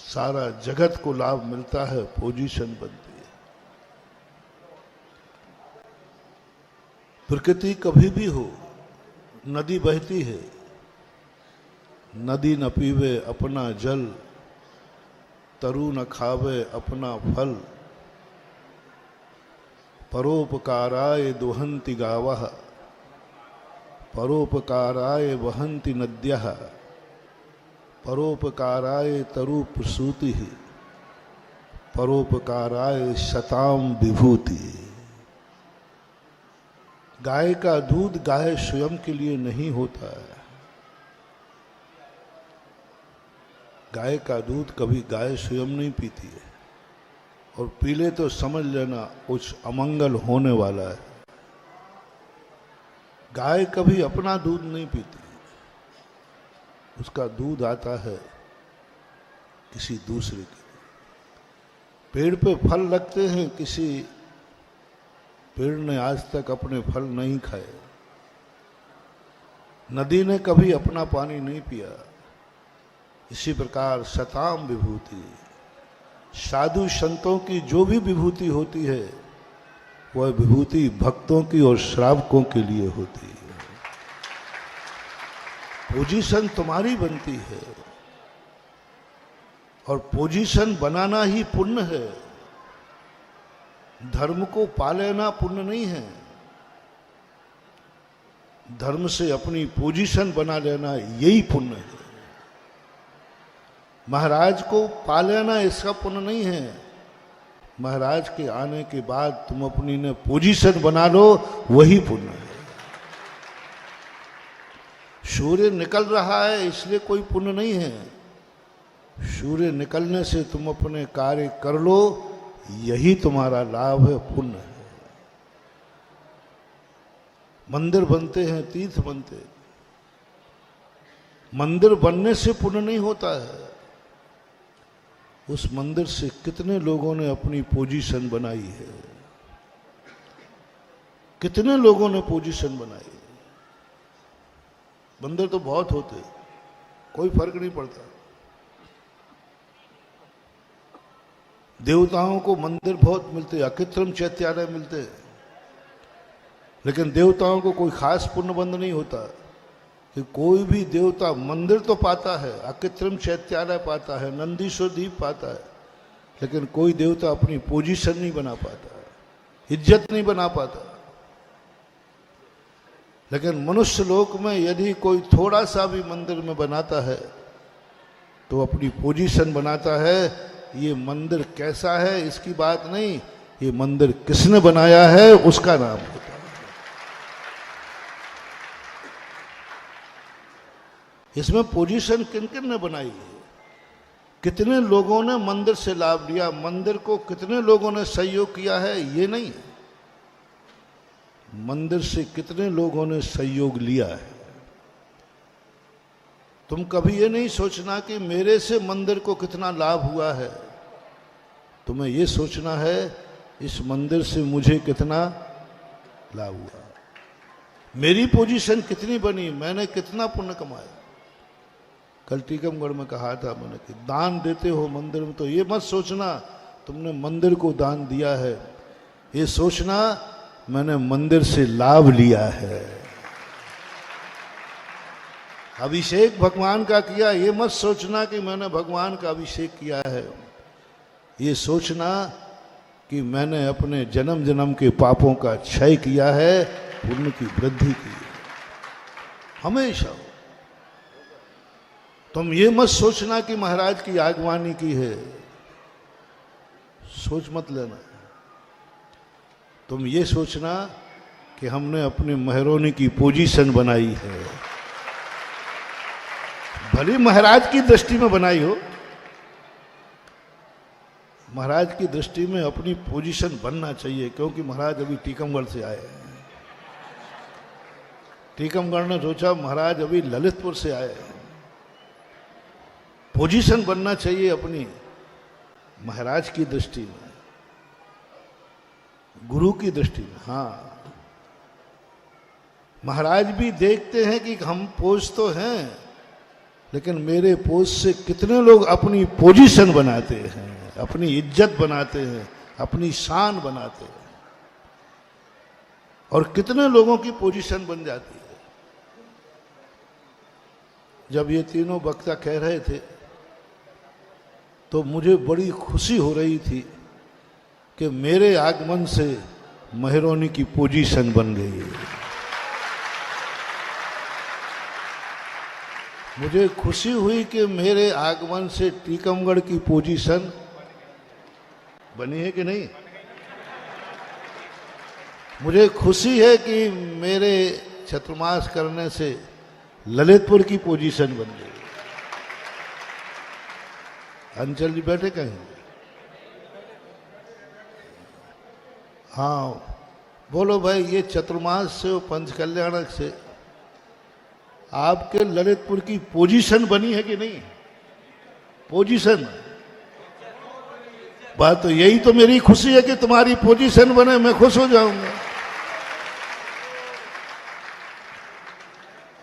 सारा जगत को लाभ मिलता है, पोजीशन बनती है। प्रकृति कभी भी हो, नदी बहती है, नदी न पीवे अपना जल, तरु न खावे अपना फल, परोपकाराय दोहन्ति गावः, परोपकाराय वहन्ति नद्यः, परोपकाराय तरु प्रसूति, परोपकाराय शताम विभूति। गाय का दूध गाय स्वयं के लिए नहीं होता है, गाय का दूध कभी गाय स्वयं नहीं पीती है, और पी ले तो समझ लेना कुछ अमंगल होने वाला है। गाय कभी अपना दूध नहीं पीती, उसका दूध आता है किसी दूसरे के। पेड़ पे फल लगते हैं, किसी पेड़ ने आज तक अपने फल नहीं खाए। नदी ने कभी अपना पानी नहीं पिया। इसी प्रकार सताम विभूति, साधु संतों की जो भी विभूति होती है वह विभूति भक्तों की और श्रावकों के लिए होती है। पोजीशन तुम्हारी बनती है, और पोजीशन बनाना ही पुण्य है। धर्म को पा लेना पुण्य नहीं है, धर्म से अपनी पोजीशन बना लेना यही पुण्य है। महाराज को पा लेना इसका पुण्य नहीं है, महाराज के आने के बाद तुम अपनी ने पोजीशन बना लो वही पुण्य है। सूर्य निकल रहा है इसलिए कोई पुण्य नहीं है, सूर्य निकलने से तुम अपने कार्य कर लो यही तुम्हारा लाभ है, पुण्य है। मंदिर बनते हैं, तीर्थ बनते हैं, मंदिर बनने से पुण्य नहीं होता है, उस मंदिर से कितने लोगों ने अपनी पोजीशन बनाई है, कितने लोगों ने पोजीशन बनाई। मंदिर तो बहुत होते, कोई फर्क नहीं पड़ता। देवताओं को मंदिर बहुत मिलते, अकृत्रिम चैत्यालय मिलते, लेकिन देवताओं को कोई खास पुण्यबंध नहीं होता कि कोई भी देवता मंदिर तो पाता है, अकृत्रिम चैत्यालय पाता है, नंदीश्वर दीप पाता है, लेकिन कोई देवता अपनी पोजीशन नहीं बना पाता, इज्जत नहीं बना पाता। लेकिन मनुष्य लोक में यदि कोई थोड़ा सा भी मंदिर में बनाता है तो अपनी पोजीशन बनाता है। ये मंदिर कैसा है इसकी बात नहीं, ये मंदिर किसने बनाया है उसका नाम होता है। इसमें पोजीशन किन किन ने बनाई है, कितने लोगों ने मंदिर से लाभ लिया, मंदिर को कितने लोगों ने सहयोग किया है ये नहीं है, मंदिर से कितने लोगों ने सहयोग लिया है। तुम कभी ये नहीं सोचना कि मेरे से मंदिर को कितना लाभ हुआ है, तुम्हें ये सोचना है इस मंदिर से मुझे कितना लाभ हुआ, मेरी पोजीशन कितनी बनी, मैंने कितना पुण्य कमाया। कल टीकमगढ़ में कहा था मैंने कि दान देते हो मंदिर में तो ये मत सोचना तुमने मंदिर को दान दिया है, ये सोचना मैंने मंदिर से लाभ लिया है। अभिषेक भगवान का किया, ये मत सोचना कि मैंने भगवान का अभिषेक किया है, ये सोचना कि मैंने अपने जन्म जन्म के पापों का क्षय किया है, पुण्य की वृद्धि की है। हमेशा तुम ये मत सोचना कि महाराज की आगवानी की है, सोच मत लेना। तुम ये सोचना कि हमने अपने महरोनी की पोजीशन बनाई है, भले महाराज की दृष्टि में बनाई हो, महाराज की दृष्टि में अपनी पोजीशन बनना चाहिए, क्योंकि महाराज अभी टीकमगढ़ से आए हैं। टीकमगढ़ ने सोचा महाराज अभी ललितपुर से आए हैं, पोजीशन बनना चाहिए अपनी महाराज की दृष्टि में, गुरु की दृष्टि में। हाँ, महाराज भी देखते हैं कि हम पोज तो हैं, लेकिन मेरे पोज से कितने लोग अपनी पोजीशन बनाते हैं, अपनी इज्जत बनाते हैं, अपनी शान बनाते हैं, और कितने लोगों की पोजीशन बन जाती है। जब ये तीनों वक्ता कह रहे थे तो मुझे बड़ी खुशी हो रही थी कि मेरे आगमन से महरोनी की पोजीशन बन गई है। मुझे खुशी हुई कि मेरे आगमन से टीकमगढ़ की पोजीशन बनी है कि नहीं। मुझे खुशी है कि मेरे चतुर्मास करने से ललितपुर की पोजीशन बन गई। अंचल जी बैठे कहीं? हाँ बोलो भाई, ये चतुर्मास से और पंच कल्याणक से आपके ललितपुर की पोजीशन बनी है कि नहीं? पोजीशन, बात तो यही तो मेरी खुशी है कि तुम्हारी पोजीशन बने, मैं खुश हो जाऊंगा।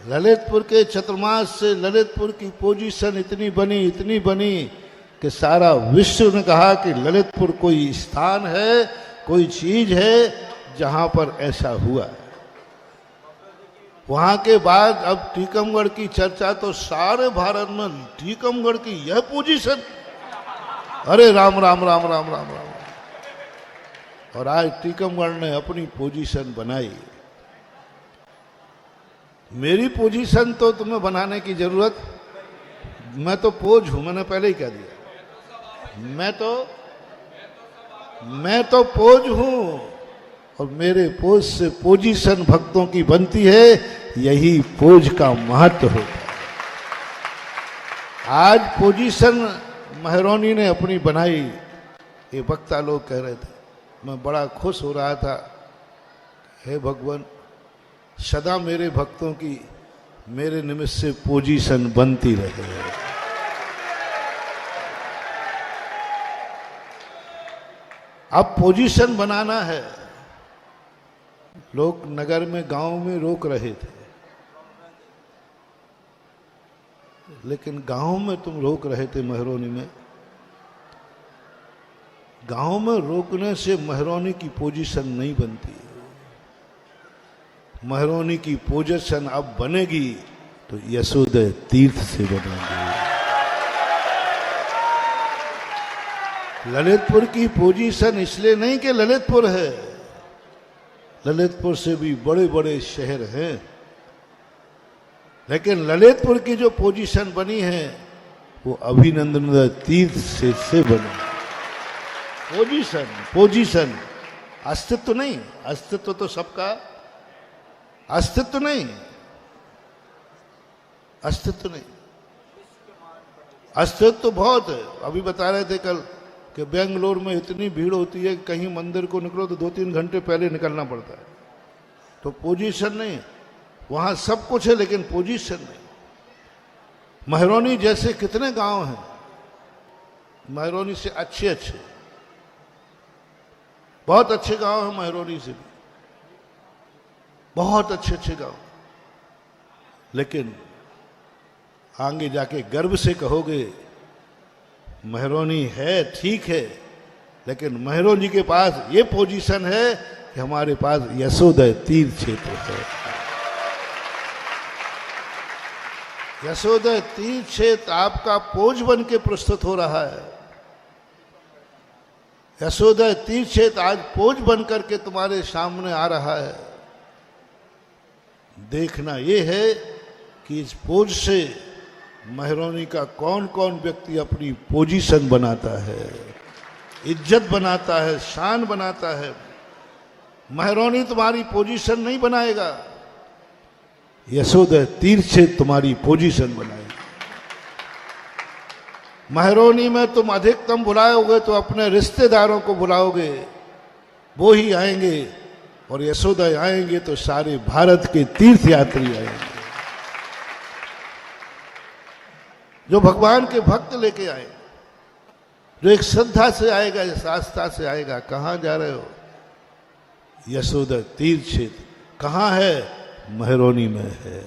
ललितपुर के चतुर्मास से ललितपुर की पोजीशन इतनी बनी कि सारा विश्व ने कहा कि ललितपुर कोई स्थान है, कोई चीज है जहां पर ऐसा हुआ है। वहां के बाद अब टीकमगढ़ की चर्चा तो सारे भारत में, टीकमगढ़ की यह पोजीशन, अरे राम राम राम राम राम राम। और आज टीकमगढ़ ने अपनी पोजीशन बनाई। मेरी पोजीशन तो तुम्हें बनाने की जरूरत, मैं तो पोज हूं, मैंने पहले ही कह दिया, मैं तो पोज हूं, और मेरे पोज से पोजीशन भक्तों की बनती है, यही पोज का महत्व होता है। आज पोजीशन महरौनी ने अपनी बनाई, ये वक्ता लोग कह रहे थे, मैं बड़ा खुश हो रहा था, हे भगवान सदा मेरे भक्तों की मेरे निमित्त से पोजीशन बनती रहे। अब पोजीशन बनाना है। लोग नगर में, गांव में रोक रहे थे, लेकिन गांव में तुम रोक रहे थे महरौनी में। गांव में रोकने से महरौनी की पोजीशन नहीं बनती है। महरौनी की पोजीशन अब बनेगी तो यशोदय तीर्थ से बनेगी। ललितपुर की पोजीशन इसलिए नहीं कि ललितपुर है, ललितपुर से भी बड़े बड़े शहर हैं, लेकिन ललितपुर की जो पोजीशन बनी है वो अभिनंदन तीर्थ से बनी। पोजीशन अस्तित्व नहीं, अस्तित्व तो सबका, अस्तित्व नहीं, अस्तित्व तो बहुत है। अभी बता रहे थे कल कि बेंगलोर में इतनी भीड़ होती है, कहीं मंदिर को निकलो तो 2-3 घंटे पहले निकलना पड़ता है। तो पोजीशन नहीं, वहां सब कुछ है लेकिन पोजीशन नहीं। महरौनी जैसे कितने गांव हैं, महरौनी से अच्छे बहुत अच्छे गांव हैं, महरौनी से भी बहुत अच्छे गांव, लेकिन आगे जाके गर्व से कहोगे महरौनी है, ठीक है, लेकिन महरौनी के पास ये पोजीशन है कि हमारे पास यशोदय तीर्थ क्षेत्र है। यशोदय तीर्थ क्षेत्र आपका पोज बन के प्रस्तुत हो रहा है। यशोदय तीर्थ क्षेत्र आज पोज बन करके तुम्हारे सामने आ रहा है। देखना यह है कि इस पोज से महरौनी का कौन कौन व्यक्ति अपनी पोजीशन बनाता है, इज्जत बनाता है, शान बनाता है। महरौनी तुम्हारी पोजीशन नहीं बनाएगा, यशोदय तीर्थ से तुम्हारी पोजीशन बनाएगी। महरौनी में तुम अधिकतम बुलाओगे तो अपने रिश्तेदारों को बुलाओगे, वो ही आएंगे, और यशोदय आएंगे तो सारे भारत के तीर्थ यात्री आएंगे, जो भगवान के भक्त लेके आए, जो एक श्रद्धा से आएगा, इस आस्था से आएगा। कहां जा रहे हो? यशोदय तीर्थ क्षेत्र कहां है? महरौनी में है।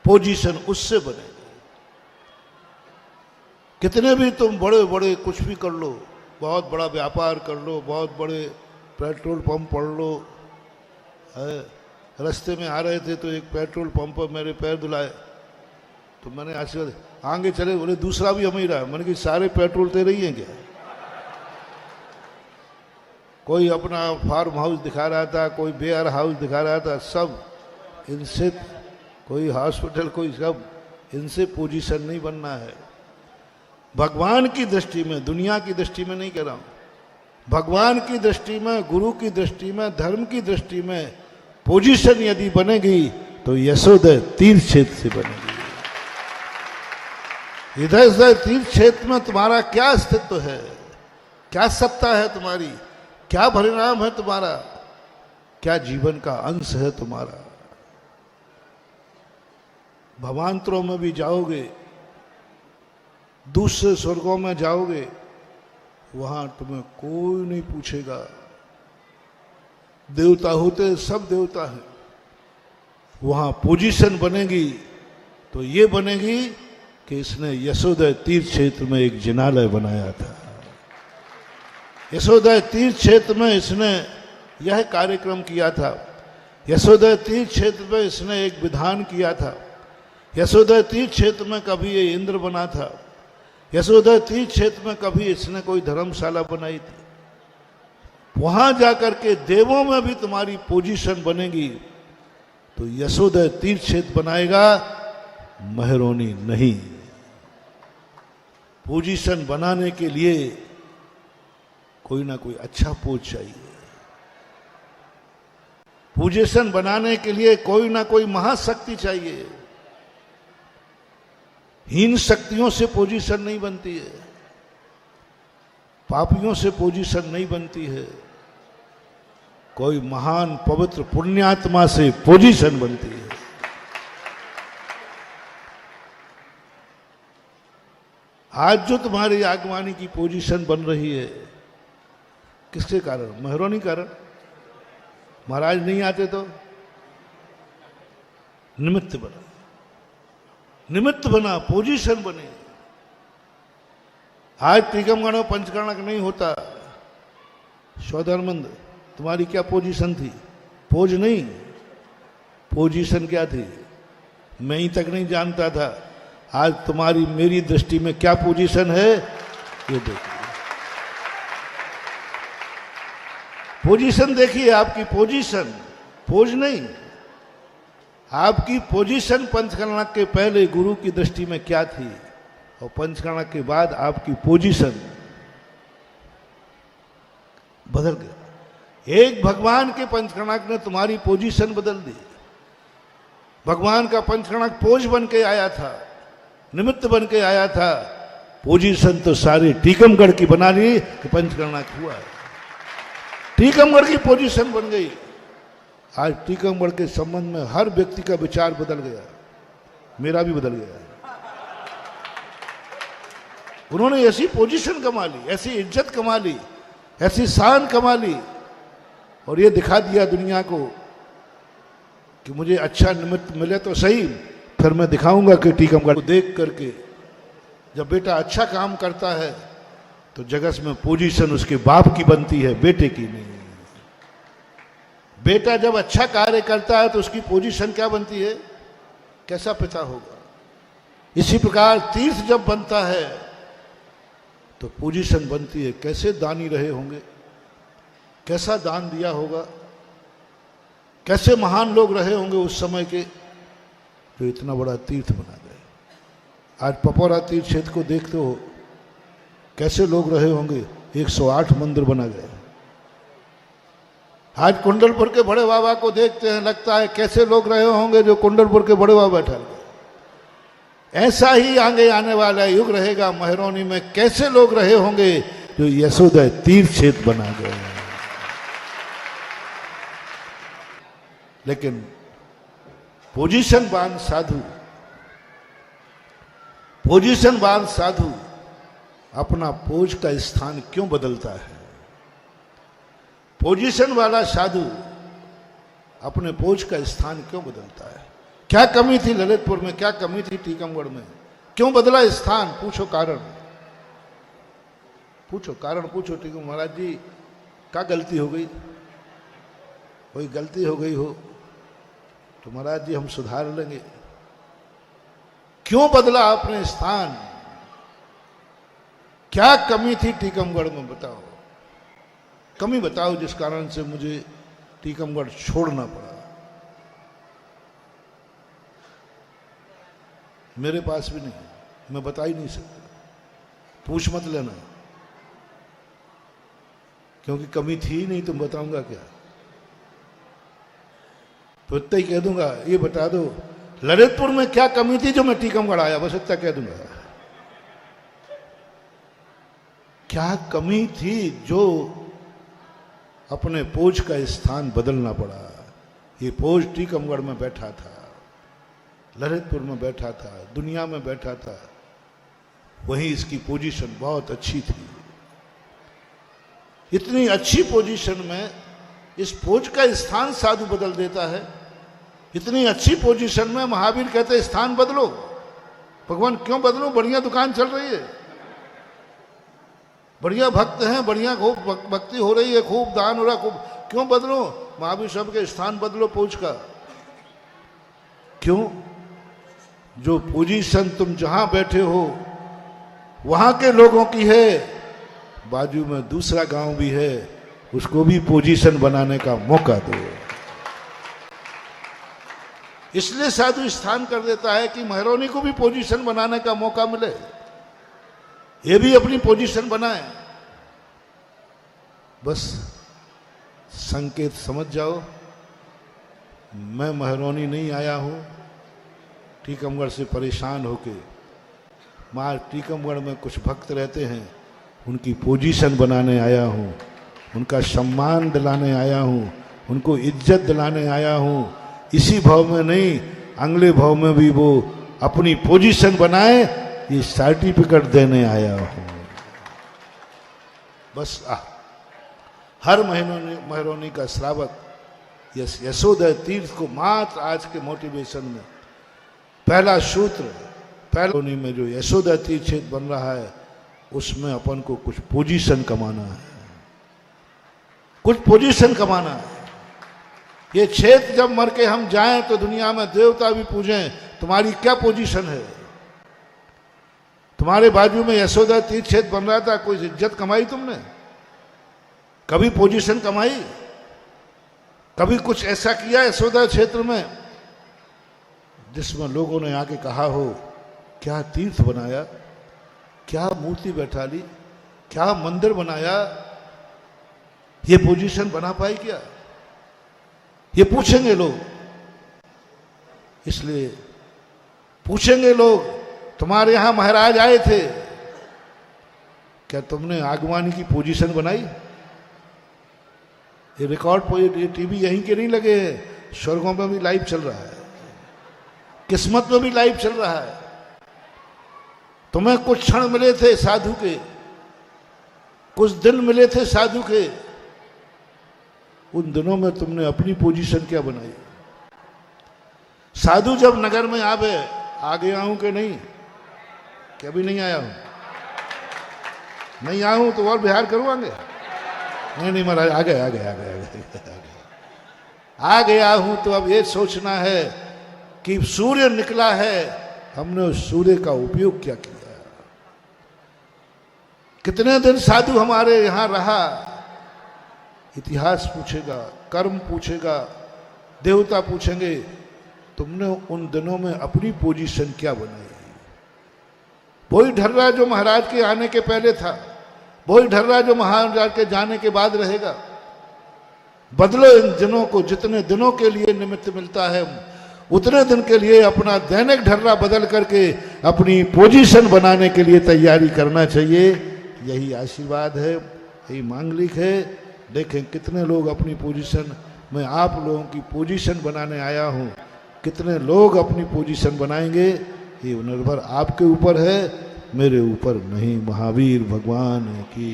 पोजीशन उससे बनेगी। कितने भी तुम बड़े बड़े कुछ भी कर लो, बहुत बड़ा व्यापार कर लो, बहुत बड़े पेट्रोल पंप पढ़ लो। रास्ते में आ रहे थे तो एक पेट्रोल पंप पर मेरे पैर धुलाए, तो मैंने आशीर्वाद, आगे चले, बोले दूसरा भी हम ही रहा। मैंने कि सारे पेट्रोल तेरे ही हैं क्या? कोई अपना फार्म हाउस दिखा रहा था, कोई वेयर हाउस दिखा रहा था, सब इनसे, कोई हॉस्पिटल, कोई सब, इनसे पोजीशन नहीं बनना है। भगवान की दृष्टि में, दुनिया की दृष्टि में नहीं कह रहा हूं, भगवान की दृष्टि में, गुरु की दृष्टि में, धर्म की दृष्टि में पोजीशन यदि बनेगी तो यशोदय तीर्थ क्षेत्र से बनेगी। हृदय से तीर्थ क्षेत्र में तुम्हारा क्या अस्तित्व है, क्या सत्ता है तुम्हारी, क्या परिणाम है तुम्हारा, क्या जीवन का अंश है तुम्हारा। भवांतरों में भी जाओगे, दूसरे स्वर्गों में जाओगे, वहां तुम्हें कोई नहीं पूछेगा। देवता होते सब देवता हैं। वहां पोजीशन बनेगी तो ये बनेगी कि इसने यशोदय तीर्थ क्षेत्र में एक जिनालय बनाया था। यशोदय तीर्थ क्षेत्र में इसने यह कार्यक्रम किया था। यशोदय तीर्थ क्षेत्र में इसने एक विधान किया था। यशोदय तीर्थ क्षेत्र में कभी ये इंद्र बना था। यशोदय तीर्थ क्षेत्र में कभी इसने कोई धर्मशाला बनाई थी। वहां जाकर के देवों में भी तुम्हारी पोजीशन बनेगी तो यशोदय तीर्थ क्षेत्र बनाएगा, महरोनी नहीं। पोजीशन बनाने के लिए कोई ना कोई अच्छा पोज चाहिए। पोजीशन बनाने के लिए कोई ना कोई महाशक्ति चाहिए। हीन शक्तियों से पोजीशन नहीं बनती है, पापियों से पोजीशन नहीं बनती है। कोई महान पवित्र पुण्यात्मा से पोजीशन बनती है। आज जो तुम्हारी आगवानी की पोजीशन बन रही है, किसके कारण? महरोनी कारण। महाराज नहीं आते तो निमित्त बना, निमित्त बना, पोजीशन बने। आज टीकमगढ़ में पंचकर्णक नहीं होता। सौधर्मंद, तुम्हारी क्या पोजीशन थी? पोज नहीं, पोजीशन क्या थी मैं ही तक नहीं जानता था। आज तुम्हारी मेरी दृष्टि में क्या पोजीशन है ये देखिए। पोजीशन देखिए, आपकी पोजीशन, पोज नहीं। आपकी पोजीशन पंचकर्णक के पहले गुरु की दृष्टि में क्या थी और पंचकर्णक के बाद आपकी पोजीशन बदल गया। एक भगवान के पंचकर्णक ने तुम्हारी पोजीशन बदल दी। भगवान का पंचकर्णक पोज बन के आया था, निमित्त बन के आया था। पोजीशन तो सारे टीकमगढ़ की बना ली कि पंचकर्णक हुआ। टीकमगढ़ की पोजीशन बन गई। आज टीकमगढ़ के संबंध में हर व्यक्ति का विचार बदल गया, मेरा भी बदल गया। उन्होंने ऐसी पोजीशन कमा ली, ऐसी इज्जत कमा ली, ऐसी शान कमा ली और ये दिखा दिया दुनिया को कि मुझे अच्छा निमित्त मिले तो सही, फिर मैं दिखाऊंगा कि टीकमगढ़ को देख करके जब बेटा अच्छा काम करता है तो जगत में पोजीशन उसके बाप की बनती है, बेटे की नहीं। बेटा जब अच्छा कार्य करता है तो उसकी पोजीशन क्या बनती है? कैसा पिता होगा। इसी प्रकार तीर्थ जब बनता है तो पोजीशन बनती है, कैसे दानी रहे होंगे, कैसा दान दिया होगा, कैसे महान लोग रहे होंगे उस समय के जो इतना बड़ा तीर्थ बना गए। आज पपौरा तीर्थ क्षेत्र को देखते हो, कैसे लोग रहे होंगे, 108 मंदिर बना गए। आज कुंडलपुर के बड़े बाबा को देखते हैं, लगता है कैसे लोग रहे होंगे जो कुंडलपुर के बड़े बाबा बैठा गए। ऐसा ही आगे आने वाला युग रहेगा महरौनी में, कैसे लोग रहे होंगे जो यशोदय तीर्थ क्षेत्र बना गए। लेकिन पोजीशनवान साधु, पोजीशनवान साधु अपना पोज का स्थान क्यों बदलता है? पोजीशन वाला साधु अपने पोज का स्थान क्यों बदलता है? क्या कमी थी ललितपुर में, क्या कमी थी टीकमगढ़ में, क्यों बदला स्थान? पूछो कारण, पूछो कारण, पूछो। टीकम महाराज जी क्या गलती हो गई? कोई गलती हो गई हो तो महाराज जी हम सुधार लेंगे। क्यों बदला आपने स्थान? क्या कमी थी टीकमगढ़ में? बताओ, कमी बताओ जिस कारण से मुझे टीकमगढ़ छोड़ना पड़ा। मेरे पास भी नहीं, मैं बता ही नहीं सकता, पूछ मत लेना, क्योंकि कमी थी ही नहीं। तुम बताऊंगा क्या? तो इतना ही कह दूंगा, ये बता दो ललितपुर में क्या कमी थी जो मैं टीकमगढ़ आया, बस इतना कह दूंगा। क्या कमी थी जो अपने पोज का स्थान बदलना पड़ा। ये पोज टीकमगढ़ में बैठा था, ललितपुर में बैठा था, दुनिया में बैठा था, वहीं इसकी पोजीशन बहुत अच्छी थी। इतनी अच्छी पोजीशन में इस पोज का स्थान साधु बदल देता है। इतनी अच्छी पोजीशन में महावीर कहते स्थान बदलो। भगवान क्यों बदलो, बढ़िया दुकान चल रही है, बढ़िया भक्त हैं, बढ़िया खूब भक्ति हो रही है, खूब दान हो रहा, खूब, क्यों बदलो। महावीर सब के स्थान बदलो पोज का। क्यों? जो पोजीशन तुम जहां बैठे हो वहां के लोगों की है, बाजू में दूसरा गांव भी है, उसको भी पोजीशन बनाने का मौका दो। इसलिए साधु स्थान कर देता है कि महरौनी को भी पोजीशन बनाने का मौका मिले, ये भी अपनी पोजीशन बनाए। बस संकेत समझ जाओ, मैं महरौनी नहीं आया हूं टीकमगढ़ से परेशान होके। मां टीकमगढ़ में कुछ भक्त रहते हैं, उनकी पोजीशन बनाने आया हूं, उनका सम्मान दिलाने आया हूं, उनको इज्जत दिलाने आया हूं। इसी भाव में नहीं, अगले भाव में भी वो अपनी पोजीशन बनाए, ये सर्टिफिकेट देने आया हूं। बस हर महरौनी का श्रावक यशोदय तीर्थ को मात्र आज के मोटिवेशन में पहला सूत्र, पहला में जो यशोदय तीर्थ क्षेत्र बन रहा है, उसमें अपन को कुछ पोजीशन कमाना है, कुछ पोजीशन कमाना है। ये क्षेत्र जब मर के हम जाएं तो दुनिया में देवता भी पूजें, तुम्हारी क्या पोजीशन है। तुम्हारे बाजू में यशोदा तीर्थ क्षेत्र बन रहा था, कोई इज्जत कमाई तुमने? कभी पोजीशन कमाई? कभी कुछ ऐसा किया यशोदा क्षेत्र में जिसमें लोगों ने आके कहा हो क्या तीर्थ बनाया, क्या मूर्ति बैठा ली, क्या मंदिर बनाया? ये पोजीशन बना पाई क्या? ये पूछेंगे लोग। इसलिए पूछेंगे लोग, तुम्हारे यहां महाराज आए थे, क्या तुमने आगवानी की पोजीशन बनाई? ये रिकॉर्ड ये टीवी यहीं के नहीं लगे हैं, स्वर्गों में भी लाइव चल रहा है, किस्मत में भी लाइव चल रहा है। तुम्हें कुछ क्षण मिले थे साधु के, कुछ दिन मिले थे साधु के, उन दिनों में तुमने अपनी पोजीशन क्या बनाई? साधु जब नगर में आवे, आ गया हूं कि नहीं, क्या भी नहीं आया हूं, नहीं आया हूं तो और बिहार करूंगे? नहीं महाराज, आ गए आ गया हूं। तो अब ये सोचना है कि सूर्य निकला है, हमने उस सूर्य का उपयोग क्या किया। कितने दिन साधु हमारे यहां रहा, इतिहास पूछेगा, कर्म पूछेगा, देवता पूछेंगे, तुमने उन दिनों में अपनी पोजीशन क्या बनाई? वही ढर्रा जो महाराज के आने के पहले था, वही ढर्रा जो महाराज के जाने के बाद रहेगा। बदलो इन दिनों को, जितने दिनों के लिए निमित्त मिलता है उतने दिन के लिए अपना दैनिक ढर्रा बदल करके अपनी पोजीशन बनाने के लिए तैयारी करना चाहिए। यही आशीर्वाद है, यही मांगलिक है। देखें कितने लोग अपनी पोजीशन, मैं आप लोगों की पोजीशन बनाने आया हूं, कितने लोग अपनी पोजीशन बनाएंगे ये निर्भर आपके ऊपर है, मेरे ऊपर नहीं। महावीर भगवान की।